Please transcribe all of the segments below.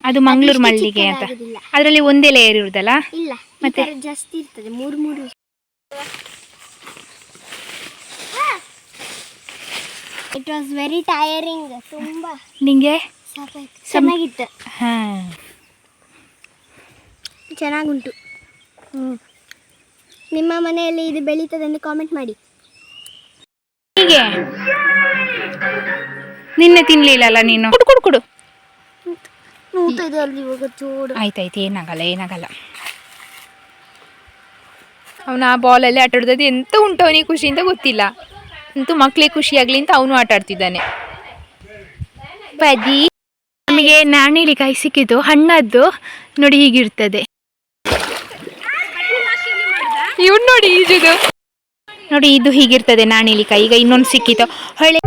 ಅದು ಮಂಗಳೂರು ಮಲ್ಲಿಗೆ ಅಂತ. ಅದರಲ್ಲಿ ಒಂದೇ ಲೇಯರ್ ಇರುದಲ್ಲ? ಇಲ್ಲ, ಮತ್ತೆ ಜಾಸ್ತಿ ಇರ್ತದೆ, ಮೂರು ಮೂರು. It was very tiring. ತುಂಬಾ ನಿಂಗೆ ಸಾಕಾಯ್ತು. ಚೆನ್ನಾಗಿತ್ತು. ಚೆನ್ನಾಗುಂಟು. ನಿಮ್ಮ ಮನೆಯಲ್ಲಿ ಇದು ಬೆಳೀತದೆ ಎಂದು ಕಾಮೆಂಟ್ ಮಾಡಿ. ಹೀಗೆ ನಿನ್ನೆ ತಿನ್ಲಿಲ್ಲಲ್ಲ ನೀನು? ಕುಡು ಕುಡು ಕುಡು. ಆಯ್ತಾಯ್ತು, ಏನಾಗಲ್ಲ. ಅವನು ಆ ಬಾಲಲ್ಲಿ ಆಟ ಆಡೋದು ಎಂತ ಉಂಟು ಅವನಿಗೆ ಖುಷಿ ಅಂತ ಗೊತ್ತಿಲ್ಲ. ಅಂತೂ ಮಕ್ಳಿಗೆ ಖುಷಿ ಆಗ್ಲಿ ಅಂತ ಅವನು ಆಟ ಆಡ್ತಿದ್ದಾನೆ. ಬದಿ ನಮಗೆ ನಾಣಿಲಿಕಾಯಿ ಸಿಕ್ಕಿದ್ದು, ಹಣ್ಣದ್ದು ನೋಡಿ ಹೀಗಿರ್ತದೆ. ಇವ್ನು ನೋಡಿ ಈಜುದು ನೋಡಿ, ಇದು ಹೀಗಿರ್ತದೆ ನಾಣಿಲಿಕಾಯಿ. ಈಗ ಇನ್ನೊಂದು ಸಿಕ್ಕಿತ್ತು ಹೊಳೆ.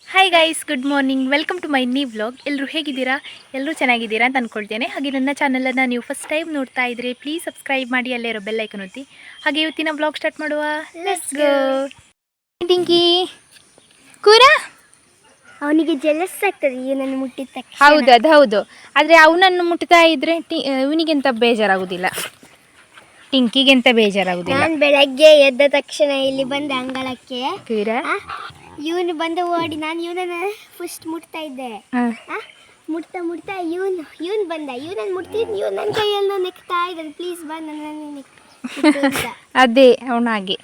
Hi guys, good morning, welcome to my new vlog. ಎಲ್ಲರೂ ಹೇಗಿದ್ದೀರಾ? ಎಲ್ಲರೂ ಚೆನ್ನಾಗಿದ್ದೀರಾ ಅಂತ ಅಂದ್ಕೊಳ್ತೇನೆ. ಹಾಗೆ ನನ್ನ ಚಾನಲನ್ನು ನೀವು ಫಸ್ಟ್ ಟೈಮ್ ನೋಡ್ತಾ ಇದ್ದರೆ ಪ್ಲೀಸ್ ಸಬ್ಸ್ಕ್ರೈಬ್ ಮಾಡಿ, ಅಲ್ಲೇ ಇರೋ ಬೆಲ್ ಐಕನ್ ಒತ್ತಿ. ಹಾಗೆ ಇವತ್ತಿನ ವ್ಲಾಗ್ ಸ್ಟಾರ್ಟ್ ಮಾಡುವ. Let's go. ಟಿಂಕಿ ಕೂರ ಅವನಿಗೆ ಜೆಲಸ್ ಆಗ್ತದೆ ಇವನನ್ನು ಮುಟ್ಟಿದ ತಕ್ಷಣ. ಹೌದು, ಅದು ಹೌದು. ಆದರೆ ಅವನನ್ನು ಮುಟ್ತಾ ಇದ್ರೆ ಇವನಿಗೆಂತ ಬೇಜಾರಾಗುದಿಲ್ಲ, ಟಿಂಕಿಗೆಂತ ಬೇಜಾರಾಗುದಿಲ್ಲ. ನಾನು ಬೆಳಗ್ಗೆ ಎದ್ದ ತಕ್ಷಣ ಇಲ್ಲಿ ಬಂದೆ ಅಂಗಳಕ್ಕೆ. ಇವನು ಬಂದ ಓಡಿ ನಾನು ಇವನನ್ನ ಫಸ್ಟ್ ಮುಟ್ತಾ ಇದ್ದೆ. ಮುಟ್ತಾ ಇವನು ಬಂದ, ಇವನನ್ನು ಮುಟ್ತಿದ್ದು, ಇವನು ನನ್ನ ಕೈಯಲ್ಲಿ ನೆಕ್ತಾ ಇದ್ದಾನೆ. ಪ್ಲೀಸ್ ಬಾ ನನ್ನ ಅದೇ ಅವನಾಗೆ.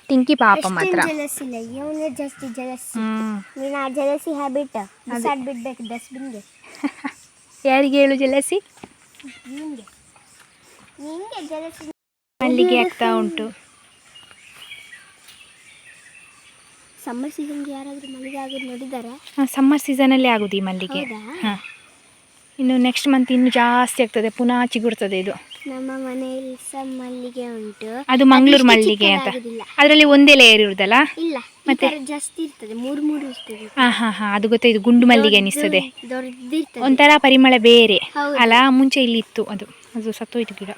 ಟಿಂಕಿ ಪಾಪ ಮಾತ್ರ ಜಲಸ್ ಇಲ್ಲ, ಇವನೇ ಜಾಸ್ತಿ ಜಲಸ್. ನೀನು ಆ ಜಲಸಿ ಹ್ಯಾಬಿಟ್ ಬಿಡ್ಬೇಕು ಡಸ್ಟ್ಬಿನ್ಗೆ. ಯಾರಿಗೆ ಹೇಳು ಜಲಸಿ? ನಿಂಗೆ ಜಲಸಿ. ಮಲ್ಲಿಗೆ ಆಗ್ತಾ ಉಂಟು. ಸಮ್ಮರ್ ಸೀಸನ್ಗೆ ಯಾರಾದರೂ ಮಲ್ಲಿಗೆ ಆಗೋದು ನೋಡಿದ್ದಾರಾ? ಸಮ್ಮರ್ ಸೀಸನಲ್ಲಿ ಆಗೋದು ಈ ಮಲ್ಲಿಗೆ. ಹಾಂ, ಇನ್ನು ನೆಕ್ಸ್ಟ್ ಮಂತ್ ಇನ್ನು ಜಾಸ್ತಿ ಆಗ್ತದೆ, ಪುನಃ ಚಿಗುರ್ತದೆ ಇದು. ನಮ್ಮ ಮನೆಯಲ್ಲಿ ಸಹ ಮಲ್ಲಿಗೆ ಉಂಟು. ಅದು ಮಂಗಳೂರು ಮಲ್ಲಿಗೆ ಅಂತ. ಅದರಲ್ಲಿ ಒಂದೇ ಲೇಯರ್ ಇರುದಲ್ಲ? ಇಲ್ಲ, ಮತ್ತೆ ಜಾಸ್ತಿ ಇರ್ತದೆ, ಮೂರು ಮೂರು ಇರ್ತದೆ. ಹಾಂ, ಅದು ಗೊತ್ತಾಯ್ತು. ಗುಂಡು ಮಲ್ಲಿಗೆ ಅನಿಸ್ತದೆ, ದೊಡ್ಡದಿರ್ತದೆ, ಒಂಥರ ಪರಿಮಳ ಬೇರೆ ಅಲ್ಲ. ಮುಂಚೆ ಇಲ್ಲಿ ಇತ್ತು, ಅದು ಸತ್ತೋಯ್ತು ಗಿಡ.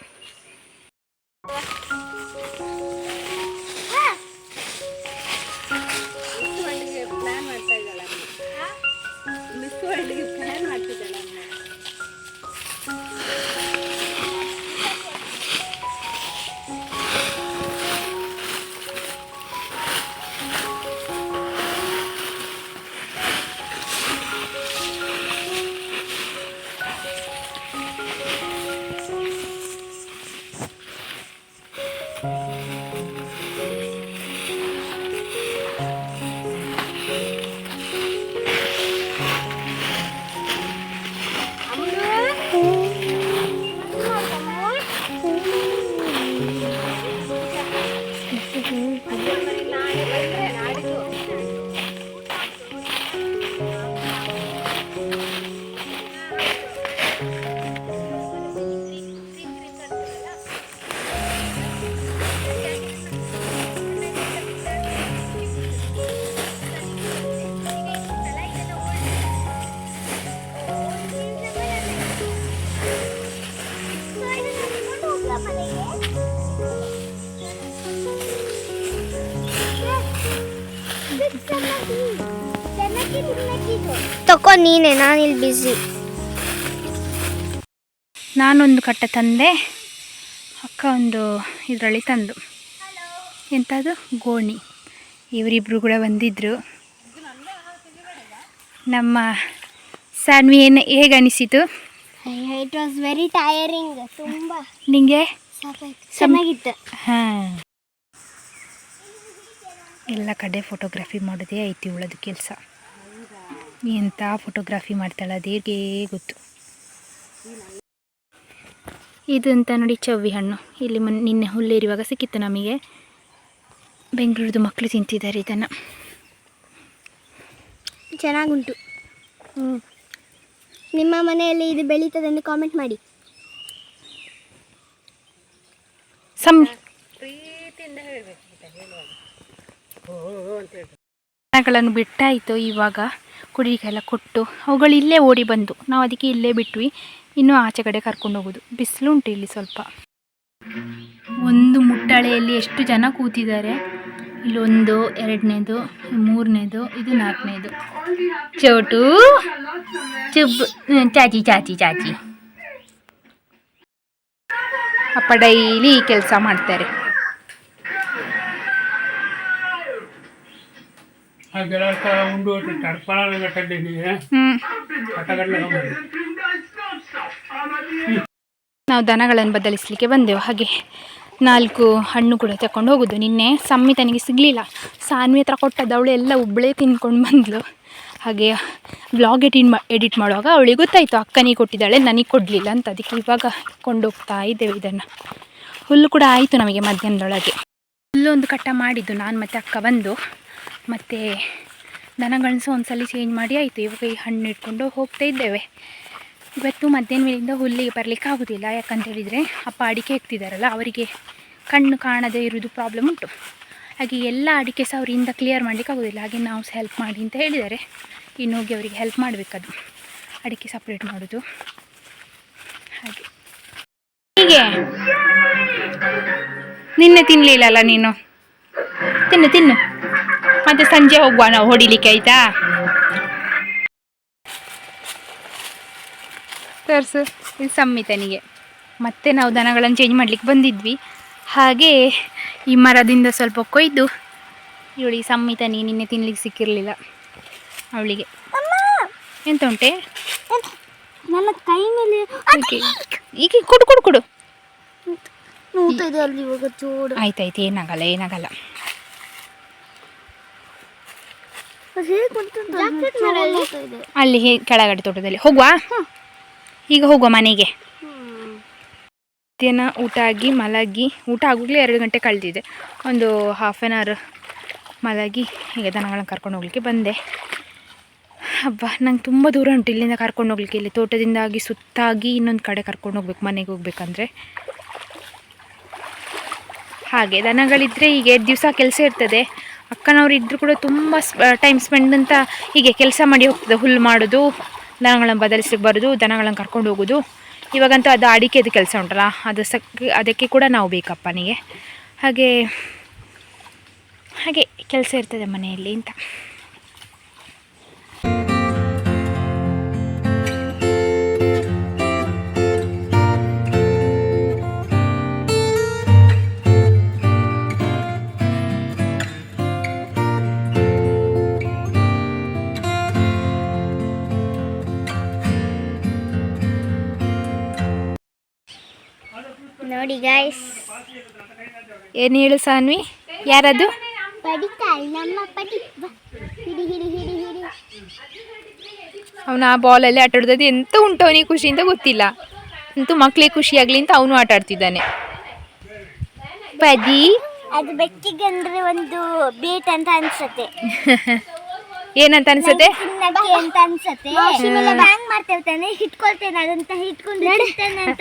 ತಕೋ ನೀನೆ, ನಾನಿಲ್ಲಿ ಬಿಸಿ. ನಾನೊಂದು ಕಟ್ಟ ತಂದೆ, ಅಕ್ಕ ಒಂದು ಇದರಲ್ಲಿ ತಂದು. ಎಂಥದ್ದು ಗೋಣಿ. ಇವರಿಬ್ಬರು ಕೂಡ ಬಂದಿದ್ದರು. ನಮ್ಮ ಸಾನ್ವಿ ಹೇಗೆ ಅನಿಸಿತು? It was very tiring. ತುಂಬ ನಿಂಗೆ ಸಾಕಾಯ್ತು. ಚೆನ್ನಾಗಿತ್ತು. ಹಾಂ, ಎಲ್ಲ ಕಡೆ ಫೋಟೋಗ್ರಫಿ ಮಾಡೋದೇ ಐತಿ ಉಳದ ಕೆಲಸ. ಎಂಥ ಫೋಟೋಗ್ರಫಿ ಮಾಡ್ತಾಳೆ ಅದೇಗೆ ಗೊತ್ತು. ಇದು ಅಂತ ನೋಡಿ ಚವ್ವಿ ಹಣ್ಣು. ಇಲ್ಲಿ ನಿನ್ನೆ ಹುಲ್ಲೇರುವಾಗ ಸಿಕ್ಕಿತ್ತು ನಮಗೆ. ಬೆಂಗಳೂರದು ಮಕ್ಕಳು ತಿಂತಿದ್ದಾರೆ ಇದನ್ನು. ಚೆನ್ನಾಗುಂಟು. ನಿಮ್ಮ ಮನೆಯಲ್ಲಿ ಇದು ಬೆಳೀತದೆ ಎಂದು ಕಾಮೆಂಟ್ ಮಾಡಿ. ದನಗಳನ್ನು ಬಿಟ್ಟಾಯಿತು. ಇವಾಗ ಕುಡಿಗೆಲ್ಲ ಕೊಟ್ಟು ಅವುಗಳು ಇಲ್ಲೇ ಓಡಿ ಬಂದು ನಾವು ಅದಕ್ಕೆ ಇಲ್ಲೇ ಬಿಟ್ವಿ. ಇನ್ನೂ ಆಚೆ ಕಡೆ ಕರ್ಕೊಂಡು ಹೋಗೋದು. ಬಿಸಿಲು ಉಂಟು ಇಲ್ಲಿ ಸ್ವಲ್ಪ. ಒಂದು ಮುಟ್ಟಳೆಯಲ್ಲಿ ಎಷ್ಟು ಜನ ಕೂತಿದ್ದಾರೆ. ಇಲ್ಲೊಂದು, ಎರಡನೇದು, ಮೂರನೇದು, ಇದು ನಾಲ್ಕನೇದು. ಚೋಟು ಚುಬ್ ಚಾಚಿ ಚಾಚಿ ಚಾಚಿ. ಅಪ್ಪ ಡೈಲಿ ಈ ಕೆಲಸ ಮಾಡ್ತಾರೆ. ನಾವು ದನಗಳನ್ನು ಬದಲಿಸಲಿಕ್ಕೆ ಬಂದೆವು. ಹಾಗೆ 4 ಹಣ್ಣು ಕೂಡ ತಗೊಂಡು ಹೋಗೋದು. ನಿನ್ನೆ ಸಂಮಿತನಿಗೆ ಸಿಗಲಿಲ್ಲ. ಸಾನ್ವಿ ಹತ್ರ ಕೊಟ್ಟದ್ದು ಅವಳು ಎಲ್ಲ ಒಬ್ಬಳೇ ತಿನ್ಕೊಂಡು ಬಂದಳು. ಹಾಗೆ ವ್ಲಾಗ್ ಎಡಿಟ್ ಮಾಡುವಾಗ ಅವಳಿಗೆ ಗೊತ್ತಾಯಿತು ಅಕ್ಕನಿಗೆ ಕೊಟ್ಟಿದ್ದಾಳೆ, ನನಗೆ ಕೊಡಲಿಲ್ಲ ಅಂತ. ಅದಕ್ಕೆ ಇವಾಗ ಕೊಂಡೋಗ್ತಾ ಇದ್ದೇವೆ ಇದನ್ನು. ಹುಲ್ಲು ಕೂಡ ಆಯಿತು ನಮಗೆ ಮಧ್ಯಾಹ್ನದೊಳಗೆ. ಹುಲ್ಲೊಂದು ಕಟ್ಟ ಮಾಡಿದ್ದು ನಾನು ಮತ್ತು ಅಕ್ಕ ಬಂದು. ಮತ್ತು ದನಗಳನ್ನ ಸಹ ಒಂದ್ಸಲ ಚೇಂಜ್ ಮಾಡಿ ಆಯಿತು. ಇವಾಗ ಈ ಹಣ್ಣು ಇಟ್ಕೊಂಡು ಹೋಗ್ತಾ ಇದ್ದೇವೆ. ಇವತ್ತು ಮಧ್ಯಾಹ್ನ ಮೇಲಿಂದ ಹುಲ್ಲಿಗೆ ಬರಲಿಕ್ಕೆ ಆಗೋದಿಲ್ಲ. ಯಾಕಂತೇಳಿದರೆ ಅಪ್ಪ ಅಡಿಕೆ ಹಾಕ್ತಿದ್ದಾರಲ್ಲ, ಅವರಿಗೆ ಕಣ್ಣು ಕಾಣದೇ ಇರೋದು ಪ್ರಾಬ್ಲಮ್ ಉಂಟು. ಹಾಗೆ ಎಲ್ಲ ಅಡಿಕೆ ಸಹ ಅವರಿಂದ ಕ್ಲಿಯರ್ ಮಾಡಲಿಕ್ಕೆ ಆಗೋದಿಲ್ಲ. ಹಾಗೆ ನಾವು ಸಹ ಹೆಲ್ಪ್ ಮಾಡಿ ಅಂತ ಹೇಳಿದ್ದಾರೆ. ಇನ್ನು ಹೋಗಿ ಅವರಿಗೆ ಹೆಲ್ಪ್ ಮಾಡಬೇಕದು, ಅಡಿಕೆ ಸಪ್ರೇಟ್ ಮಾಡೋದು. ಹಾಗೆ ಹೀಗೆ ನಿನ್ನೆ ತಿನ್ನಲಿಲ್ಲಲ್ಲ ನೀನು, ತಿನ್ನು ತಿನ್ನು. ಮತ್ತು ಸಂಜೆ ಹೋಗುವ ನಾವು ಹೊಡಿಲಿಕ್ಕೆ, ಆಯಿತಾ? ತೋರಿಸು. ಇದು ಸಂಮಿತನಿಗೆ. ಮತ್ತೆ ನಾವು ದನಗಳನ್ನು ಚೇಂಜ್ ಮಾಡಲಿಕ್ಕೆ ಬಂದಿದ್ವಿ. ಹಾಗೆ ಈ ಮರದಿಂದ ಸ್ವಲ್ಪ ಕೊಯ್ದು ಇವಳಿಗೆ ಸಂಮಿತನಿಗೆ ನಿನ್ನೆ ತಿನ್ಲಿಕ್ಕೆ ಸಿಕ್ಕಿರಲಿಲ್ಲ. ಅವಳಿಗೆ ಎಂತ ಉಂಟೆ ನನ್ನ ಕೈ ಮೇಲೆ ಈಗ ಕೊಡು ಕೊಡು ಕೊಡು. ಆಯ್ತಾಯ್ತು, ಏನಾಗಲ್ಲ ಏನಾಗಲ್ಲ. ಅಲ್ಲಿ ಕೆಳಗಡೆ ತೋಟದಲ್ಲಿ ಹೋಗುವ. ಈಗ ಹೋಗುವ ಮನೆಗೆ. ಮಧ್ಯಾಹ್ನ ಊಟ ಆಗಿ ಮಲಗಿ, ಊಟ ಆಗೋಗ್ಲೇ 2 ಗಂಟೆ ಕಳೆದಿದೆ. ಒಂದು ಹಾಫ್ ಆನ್ ಅವರ್ ಮಲಗಿ ಈಗ ದನಗಳನ್ನ ಕರ್ಕೊಂಡು ಹೋಗ್ಲಿಕ್ಕೆ ಬಂದೆ. ಹಬ್ಬ, ನಂಗೆ ತುಂಬ ದೂರ ಉಂಟು ಇಲ್ಲಿಂದ ಕರ್ಕೊಂಡು ಹೋಗ್ಲಿಕ್ಕೆ. ಇಲ್ಲಿ ತೋಟದಿಂದಾಗಿ ಸುತ್ತಾಗಿ ಇನ್ನೊಂದು ಕಡೆ ಕರ್ಕೊಂಡು ಹೋಗ್ಬೇಕು ಮನೆಗೆ ಹೋಗ್ಬೇಕಂದ್ರೆ. ಹಾಗೆ ದನಗಳಿದ್ದರೆ ಹೀಗೆ ದಿವಸ ಕೆಲಸ ಇರ್ತದೆ. ಅಕ್ಕನವ್ರು ಇದ್ದರೂ ಕೂಡ ತುಂಬ ಟೈಮ್ ಸ್ಪೆಂಡ್ ಅಂತ ಹೀಗೆ ಕೆಲಸ ಮಾಡಿ ಹೋಗ್ತದೆ. ಹುಲ್ಲು ಮಾಡೋದು, ದನಗಳನ್ನು ಬದಲಿಸ್ಲಿಕ್ಕೆ ಬರೋದು, ದನಗಳನ್ನು ಕರ್ಕೊಂಡು ಹೋಗೋದು. ಇವಾಗಂತೂ ಅದು ಅಡಿಕೆದು ಕೆಲಸ ಉಂಟಲ್ಲ, ಅದಕ್ಕೆ ಕೂಡ ನಾವು ಬೇಕಪ್ಪನಿಗೆ. ಹಾಗೆ ಹಾಗೆ ಕೆಲಸ ಇರ್ತದೆ ಮನೆಯಲ್ಲಿ ಅಂತ. ನೋಡಿ ಗಾಯ್ಸ್, ಏನು ಹೇಳು ಸಾನ್ವಿ? ಯಾರದು? ನಮ್ಮ ಪಡಿ. ಹಿಡಿ ಹಿಡಿ ಹಿಡಿ ಹಿಡಿ. ಅವನು ಆ ಬಾಲಲ್ಲಿ ಆಟ ಆಡೋದು ಎಂತ ಉಂಟು ಅವನಿಗೆ ಖುಷಿಯಿಂದ ಗೊತ್ತಿಲ್ಲ. ಅಂತೂ ಮಕ್ಕಳಿಗೆ ಖುಷಿಯಾಗಲಿ ಅಂತ ಅವನು ಆಟ ಆಡ್ತಿದ್ದಾನೆ. ಪದಿ ಅದು ಬೆಕ್ಕಿಗೆ ಅಂದ್ರೆ ಒಂದು ಬೇಟ್ ಅಂತ ಅನ್ಸತ್ತೆ. ಏನಂತ ಅನ್ಸತ್ತೆ? ತಿನ್ನಕ್ಕೆ ಅಂತ ಅನ್ಸತ್ತೆ. ಬ್ಯಾಂಗ್ ಮಾಡ್ತೇವೆ ತಾನೆ, ಹಿಟ್ಕೊಳ್ತೇನೆ ಅದಂತ ಹಿಟ್ಕೊಂಡು ಅಂತ.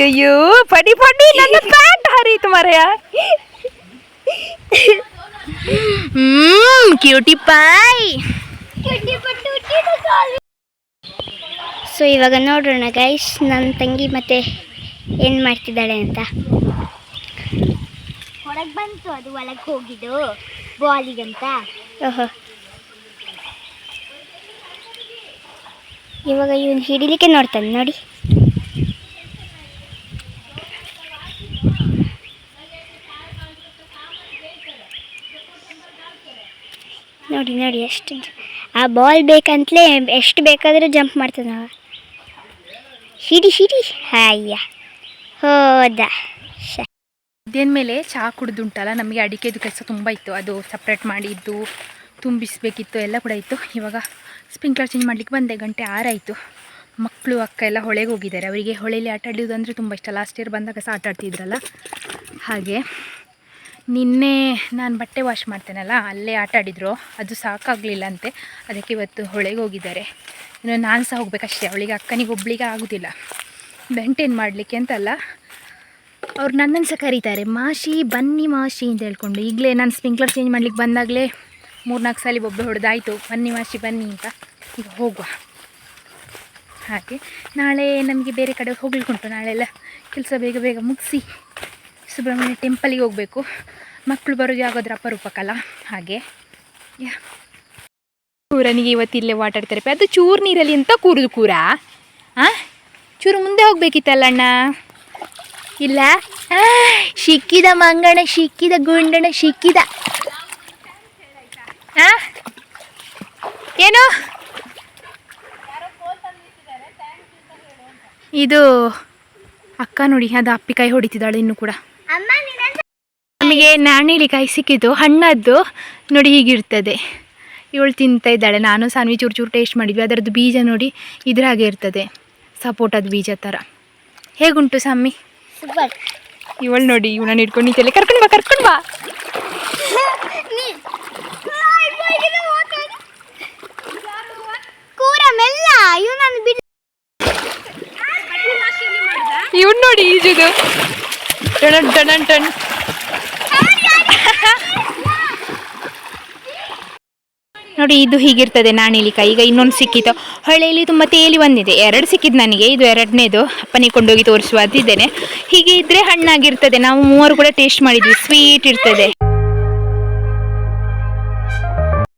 ಅಯ್ಯೋ ಪಡಿ ಪಡಿ, ನನ್ನ ಪ್ಯಾಂಟ್ ಹರಿಯಿತು ಮರೆಯ. ಕ್ಯೂಟಿ ಪಾಯ್. ಸೊ ಇವಾಗ ನೋಡೋಣ ಗೈಸ್, ನನ್ನ ತಂಗಿ ಮತ್ತೆ ಏನು ಮಾಡ್ತಿದ್ದಾಳೆ ಅಂತ. ಹೊರಗೆ ಬಂತು, ಅದು ಒಳಗೆ ಹೋಗಿದ್ದು ಬಾಲಿಗಂತ. ಓಹೋ, ಇವಾಗ ಇವನು ಹಿಡಿಲಿಕ್ಕೆ ನೋಡ್ತಾನೆ ನೋಡಿ. ನೋಡಿ ನೋಡಿ ಎಷ್ಟು ಆ ಬಾಲ್ ಬೇಕಂತಲೇ ಎಷ್ಟು ಬೇಕಾದರೂ ಜಂಪ್ ಮಾಡ್ತಾನೆ. ಹಿಡಿ ಹಿಡಿ. ಹಾಯ್ಯ ಹೋದ. ಮಧ್ಯಾಹ್ನ ಮೇಲೆ ಚಹಾ ಕುಡಿದುಂಟಲ್ಲ, ನಮಗೆ ಅಡಿಕೆದು ಕೆಲಸ ತುಂಬ ಇತ್ತು. ಅದು ಸಪ್ರೇಟ್ ಮಾಡಿದ್ದು, ತುಂಬಿಸಬೇಕಿತ್ತು, ಎಲ್ಲ ಕೂಡ ಇತ್ತು. ಇವಾಗ ಸ್ಪ್ರಿಂಕ್ಲರ್ ಚೇಂಜ್ ಮಾಡಲಿಕ್ಕೆ ಬಂದೆ. 6 ಆಯಿತು. ಮಕ್ಕಳು ಅಕ್ಕ ಎಲ್ಲ ಹೊಳೆಗೆ ಹೋಗಿದ್ದಾರೆ. ಅವರಿಗೆ ಹೊಳೆಯಲ್ಲಿ ಆಟ ಆಡೋದು ಅಂದರೆ ತುಂಬ ಇಷ್ಟ. ಲಾಸ್ಟ್ ಇಯರ್ ಬಂದಾಗ ಸಹ ಆಟ ಆಡ್ತಿದ್ರಲ್ಲ. ಹಾಗೆ ನಿನ್ನೆ ನಾನು ಬಟ್ಟೆ ವಾಶ್ ಮಾಡ್ತೇನಲ್ಲ, ಅಲ್ಲೇ ಆಟ ಆಡಿದರು. ಅದು ಸಾಕಾಗಲಿಲ್ಲ ಅಂತೆ, ಅದಕ್ಕೆ ಇವತ್ತು ಹೊಳೆಗೆ ಹೋಗಿದ್ದಾರೆ. ಇನ್ನು ನಾನು ಸಹ ಹೋಗ್ಬೇಕಷ್ಟೇ. ಅವಳಿಗೆ ಅಕ್ಕನಿಗೆ ಒಬ್ಬಳಿಗೆ ಆಗೋದಿಲ್ಲ ಮೇಂಟೈನ್ ಮಾಡಲಿಕ್ಕೆ ಅಂತಲ್ಲ. ಅವ್ರು ನನ್ನನ್ನು ಸಹ ಕರೀತಾರೆ, ಮಾಷಿ ಬನ್ನಿ ಮಾಷಿ ಅಂತ ಹೇಳ್ಕೊಂಡು. ಈಗಲೇ ನಾನು ಸ್ಪ್ರಿಂಕ್ಲರ್ ಚೇಂಜ್ ಮಾಡ್ಲಿಕ್ಕೆ ಬಂದಾಗಲೇ 3-4 ಸಲ ಬೊಬ್ಬೆ ಹೊಡೆದಾಯಿತು, ಬನ್ನಿ ಮಾಷಿ ಬನ್ನಿ ಅಂತ. ಈಗ ಹೋಗುವ. ಹಾಗೆ ನಾಳೆ ನಮಗೆ ಬೇರೆ ಕಡೆ ಹೋಗ್ಲಿಕ್ಕೆ ಉಂಟು. ನಾಳೆಲ್ಲ ಕೆಲಸ ಬೇಗ ಬೇಗ ಮುಗಿಸಿ ಸುಬ್ರಹ್ಮಣ್ಯ ಟೆಂಪಲಿಗೆ ಹೋಗಬೇಕು. ಮಕ್ಕಳು ಬರೋದು ಯಾಗೋದ್ರ ಅಪರೂಪಕ್ಕಲ್ಲ ಹಾಗೆ. ಕೂರನಿಗೆ ಇವತ್ತು ಇಲ್ಲೇ ವಾಟರ್ ಥೆರಪಿ. ಅದು ಚೂರು ನೀರಲ್ಲಿ ಎಂತ ಕೂರುದು ಕೂರ? ಹಾಂ, ಚೂರು ಮುಂದೆ ಹೋಗ್ಬೇಕಿತ್ತಲ್ಲ ಅಣ್ಣ. ಇಲ್ಲ, ಸಿಕ್ಕಿದ ಮಂಗಣ, ಸಿಕ್ಕಿದ ಗುಂಡಣ, ಸಿಕ್ಕಿದ. ಏನು ಇದು ಅಕ್ಕ ನೋಡಿ, ಅದು ಅಪ್ಪಿಕಾಯಿ ಹೊಡಿತಿದ್ದಾಳೆ ಇನ್ನು ಕೂಡ. ನಮಗೆ ನಾಣಿಲಿಕಾಯಿ ಸಿಕ್ಕಿದ್ದು ಹಣ್ಣದ್ದು ನೋಡಿ, ಹೀಗಿರ್ತದೆ. ಇವಳು ತಿಂತಾ ಇದ್ದಾಳೆ. ನಾನು ಸಾನ್ವಿ ಚೂರು ಚೂರು ಟೇಸ್ಟ್ ಮಾಡಿದ್ವಿ. ಅದರದ್ದು ಬೀಜ ನೋಡಿ ಇದ್ರ ಹಾಗೆ ಇರ್ತದೆ, ಸಪೋಟದ ಬೀಜ ಥರ. ಹೇಗುಂಟು ಸಾಮಿ? ಸೂಪರ್. ಇವಳು ನೋಡಿ, ಇವಳನ್ನ ಹಿಡ್ಕೊಂಡು ನಿಂತಲ್ಲಿ. ಕರ್ಕೊಂಡು ಬಾ, ಕರ್ಕೊಂಡು ಬಾ. ಇವನು ನೋಡಿ ಈಜುದು ಟಣ್ ಟಣ್ ಟಣ್. ನೋಡಿ, ಇದು ಹೀಗಿರ್ತದೆ ನಾಣಿಲಿಕಾಯಿ. ಈಗ ಇನ್ನೊಂದು ಸಿಕ್ಕಿತ್ತು ಹೊಳೆಯಲ್ಲಿ, ತುಂಬ ತೇಲಿ ಬಂದಿದೆ. 2 ಸಿಕ್ಕಿದ್ದು ನನಗೆ, ಇದು 2ನೇದು. ಅಪ್ಪನಿಗೆ ಕೊಂಡೋಗಿ ತೋರಿಸುವ ಅಂತಿದ್ದೇನೆ. ಹೀಗೆ ಇದ್ದರೆ ಹಣ್ಣಾಗಿರ್ತದೆ. ನಾವು 3 ಕೂಡ ಟೇಸ್ಟ್ ಮಾಡಿದ್ವಿ, ಸ್ವೀಟ್ ಇರ್ತದೆ.